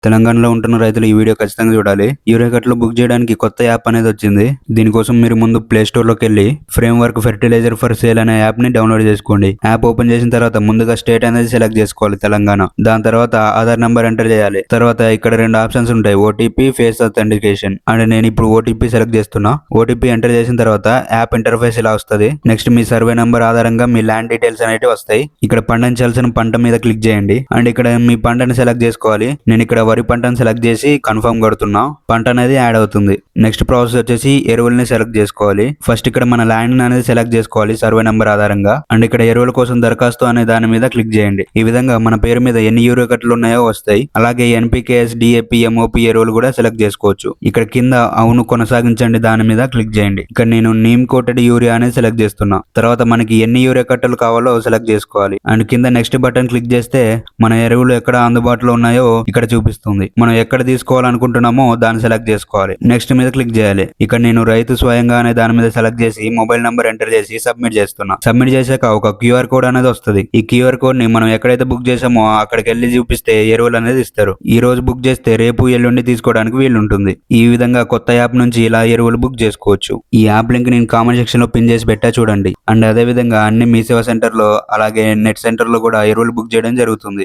తెలంగాణలో ఉంటున్న రైతులు ఈ వీడియో ఖచ్చితంగా చూడాలి. యూరియా కట్టలు బుక్ చేయడానికి కొత్త యాప్ అనేది వచ్చింది. దీనికోసం మీరు ముందు ప్లే స్టోర్ లోకి వెళ్ళి frame work fertilizer for sale అనే యాప్ ని డౌన్లోడ్ చేసుకోండి. యాప్ ఓపెన్ చేసిన తర్వాత ముందుగా స్టేట్ అనేది సెలెక్ట్ చేసుకోవాలి, తెలంగాణ. దాని తర్వాత ఆధార్ నంబర్ ఎంటర్ చేయాలి. తర్వాత ఇక్కడ రెండు ఆప్షన్స్ ఉంటాయి, ఓటీపీ, ఫేస్ అథెంటికేషన్. అండ్ నేను ఇప్పుడు ఓటీపీ సెలెక్ట్ చేస్తున్నా. ఓటీపీ ఎంటర్ చేసిన తర్వాత యాప్ ఇంటర్ఫేస్ ఇలా వస్తుంది. నెక్స్ట్ మీ సర్వే నంబర్ ఆధారంగా మీ ల్యాండ్ డీటెయిల్స్ అనేవి వస్తాయి. ఇక్కడ పండించాల్సిన పంట మీద క్లిక్ చేయండి. అండ్ ఇక్కడ మీ పంటని సెలెక్ట్ చేసుకోవాలి. నేను ఇక్కడ వరి పంటను సెలెక్ట్ చేసి కన్ఫర్మ్ కొడుతున్నా. పంట అనేది యాడ్ అవుతుంది. నెక్స్ట్ ప్రాసెస్ వచ్చేసి ఎరువుల్ని సెలెక్ట్ చేసుకోవాలి. ఫస్ట్ ఇక్కడ మన ల్యాండ్ అనేది సెలెక్ట్ చేసుకోవాలి సర్వే నెంబర్ ఆధారంగా. అండ్ ఇక్కడ ఎరువుల కోసం దరఖాస్తు అనే దాని మీద క్లిక్ చేయండి. ఈ విధంగా మన పేరు మీద ఎన్ని యూరియా కట్టలు ఉన్నాయో వస్తాయి. అలాగే ఎన్పికేఎస్, డిఏపి, ఎంఓపి ఎరువులు కూడా సెలెక్ట్ చేసుకోవచ్చు. ఇక్కడ కింద అవును కొనసాగించండి దాని మీద క్లిక్ చేయండి. ఇక్కడ నేను నీమ్ కోటెడ్ యూరియా అనేది సెలెక్ట్ చేస్తున్నా. తర్వాత మనకి ఎన్ని యూరియా కట్టలు కావాలో సెలెక్ట్ చేసుకోవాలి. అండ్ కింద నెక్స్ట్ బటన్ క్లిక్ చేస్తే మన ఎరువులు ఎక్కడ అందుబాటులో ఉన్నాయో ఇక్కడ చూపిస్తుంది. మనం ఎక్కడ తీసుకోవాలనుకుంటున్నామో దాన్ని సెలెక్ట్ చేసుకోవాలి. నెక్స్ట్ మీద క్లిక్ చేయాలి. ఇక్కడ నేను రైతు స్వయంగా అనే దాని మీద సెలెక్ట్ చేసి మొబైల్ నంబర్ ఎంటర్ చేసి సబ్మిట్ చేస్తున్నా. సబ్మిట్ చేశాక ఒక క్యూఆర్ కోడ్ అనేది వస్తుంది. ఈ క్యూఆర్ కోడ్ ని మనం ఎక్కడైతే బుక్ చేసామో అక్కడికి వెళ్ళి చూపిస్తే ఎరువులు అనేది ఇస్తారు. ఈ రోజు బుక్ చేస్తే రేపు ఎల్లుండి తీసుకోవడానికి వీలు ఉంటుంది. ఈ విధంగా కొత్త యాప్ నుంచి ఇలా ఎరువులు బుక్ చేసుకోవచ్చు. ఈ యాప్ లింక్ నేను కామెంట్ సెక్షన్ లో పిన్ చేసి పెట్టా చూడండి. అండ్ అదే విధంగా అన్ని మీ సేవా సెంటర్ లో అలాగే నెట్ సెంటర్ లో కూడా ఎరువులు బుక్ చేయడం జరుగుతుంది.